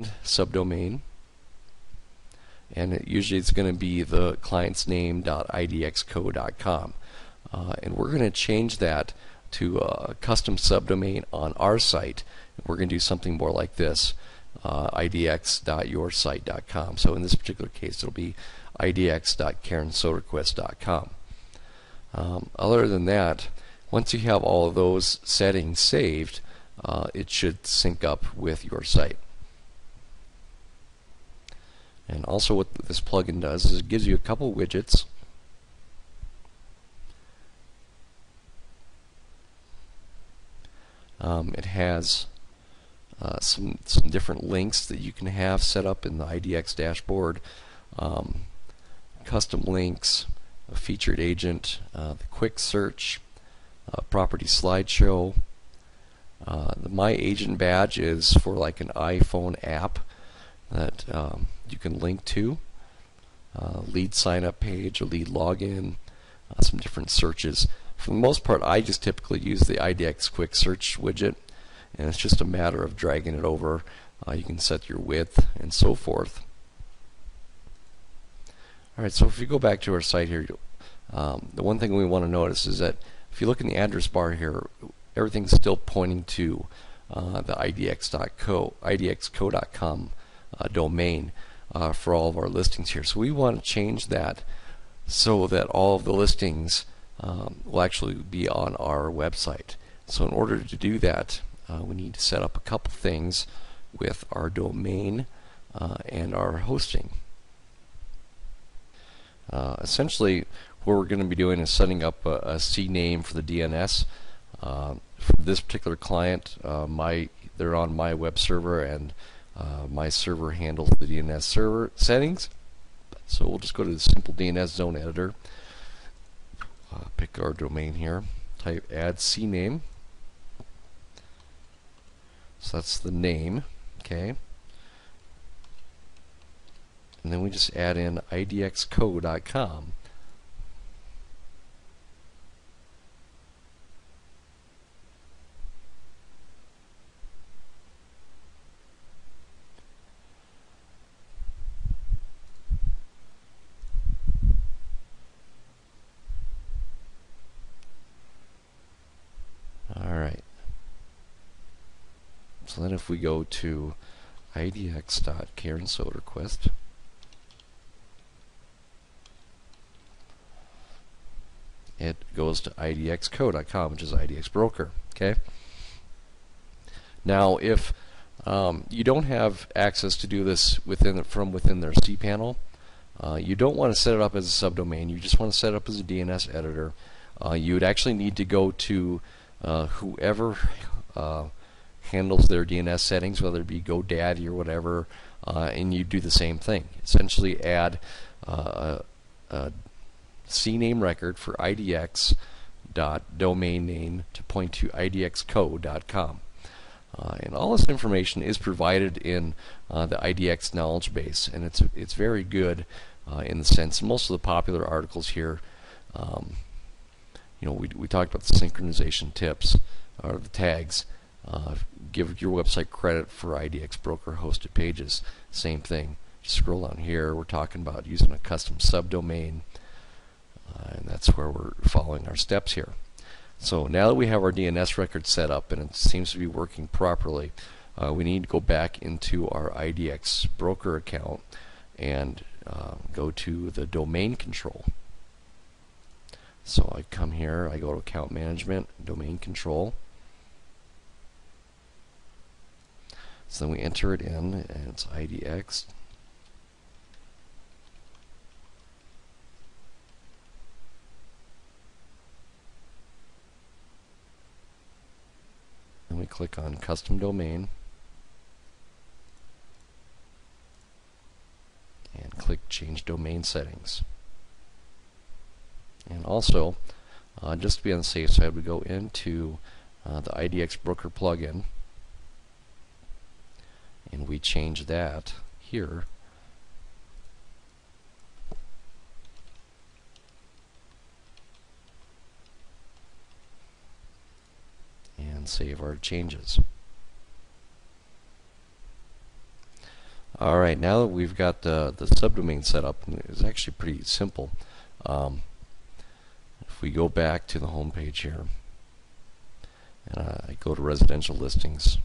subdomain, and usually it's going to be the client's name.idxco.com, and we're going to change that to a custom subdomain on our site. We're going to do something more like this, idx.yoursite.com. So in this particular case, it'll be idx.karensoderquist.com. Other than that, once you have all of those settings saved, it should sync up with your site. And also what this plugin does is it gives you a couple widgets. It has some different links that you can have set up in the IDX dashboard. Custom links, a featured agent, the quick search, property slideshow. The My Agent badge is for like an iPhone app that you can link to. Lead sign up page, a lead login, some different searches. For the most part, I just typically use the IDX quick search widget, and it's just a matter of dragging it over. You can set your width and so forth. Alright, so if you go back to our site here, the one thing we want to notice is that if you look in the address bar here, everything's still pointing to the idxco.com domain for all of our listings here. So we want to change that so that all of the listings will actually be on our website. So in order to do that, we need to set up a couple things with our domain and our hosting. Essentially, what we're going to be doing is setting up a CNAME for the DNS. For this particular client, they're on my web server, and my server handles the DNS server settings. So we'll just go to the simple DNS zone editor, pick our domain here, type add CNAME. So that's the name, okay. And then we just add in idxco.com. Alright. So then if we go to idx.karensoderquist, it goes to idxco.com, which is IDX broker. Okay. Now, if you don't have access to do this from within their cPanel, you don't want to set it up as a subdomain. You just want to set it up as a DNS editor. You would actually need to go to whoever handles their DNS settings, whether it be GoDaddy or whatever, and you do the same thing. Essentially, add a CNAME record for idx.domain name to point to idxco.com. And all this information is provided in the IDX knowledge base, and it's very good in the sense most of the popular articles here. We talked about the synchronization tips or the tags. Give your website credit for IDX broker hosted pages. Same thing. Just scroll down here. We're talking about using a custom subdomain. And that's where we're following our steps here. So now that we have our DNS record set up and it seems to be working properly, we need to go back into our IDX broker account and go to the domain control. So I come here, I go to account management, domain control. So then we enter it in, and it's IDX. And we click on custom domain and click change domain settings. And also, just to be on the safe side, we go into the IDX broker plugin and we change that here and save our changes. Alright, now that we've got the subdomain set up, it's actually pretty simple. If we go back to the home page here, and I go to residential listings,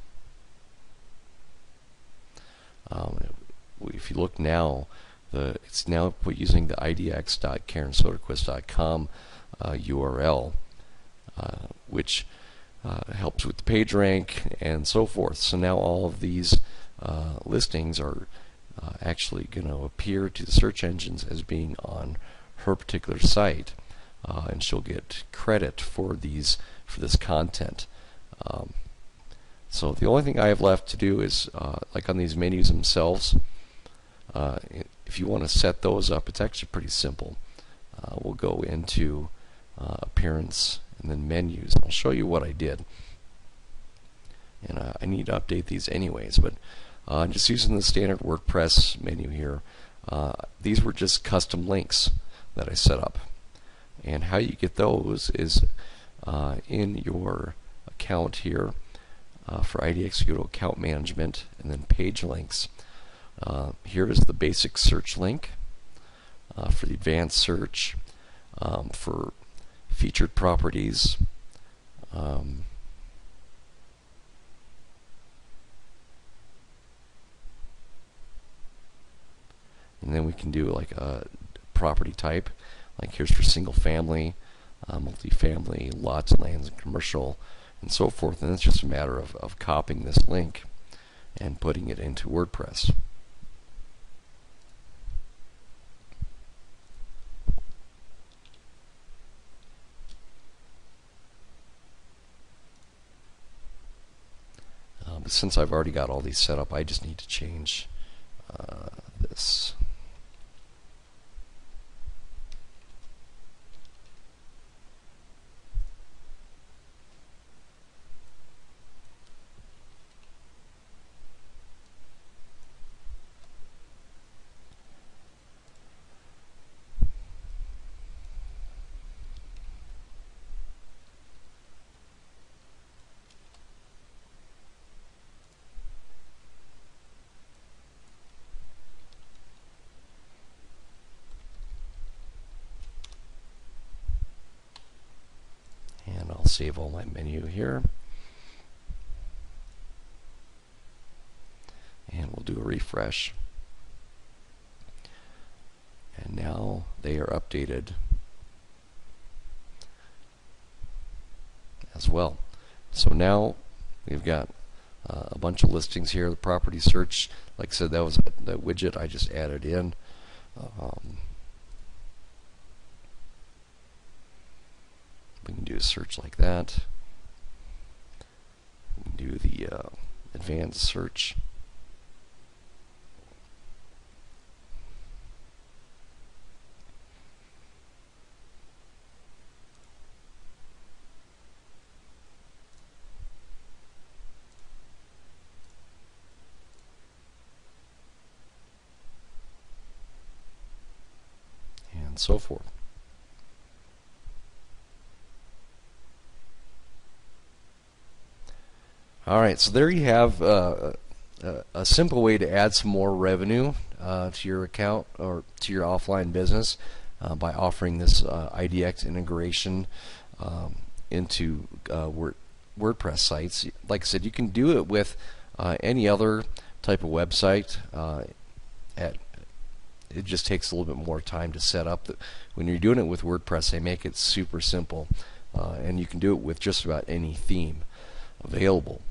if you look now, it's now using the idx.karensoderquist.com URL, which helps with the page rank and so forth. So now all of these listings are actually going to appear to the search engines as being on her particular site, and she'll get credit for this content. So the only thing I have left to do is, like on these menus themselves, if you want to set those up, it's actually pretty simple. We'll go into appearance and then menus. I'll show you what I did. And I need to update these anyways, but I'm just using the standard WordPress menu here. These were just custom links that I set up. And how you get those is in your account here. For IDX, you go to account management and then page links. Here is the basic search link for the advanced search, for featured properties, and then we can do like a property type, like here's for single family, multifamily, lots, lands, and commercial, and so forth. And it's just a matter of copying this link and putting it into WordPress. But since I've already got all these set up, I just need to change this. And I'll save all my menu here. And we'll do a refresh. And now they are updated as well. So now we've got a bunch of listings here. The property search, like I said, that was the widget I just added in. We can do a search like that. We can do the advanced search. And so forth. Alright, so there you have a simple way to add some more revenue to your account or to your offline business by offering this IDX integration into WordPress sites. Like I said, you can do it with any other type of website. It just takes a little bit more time to set up. When you're doing it with WordPress, they make it super simple, and you can do it with just about any theme available.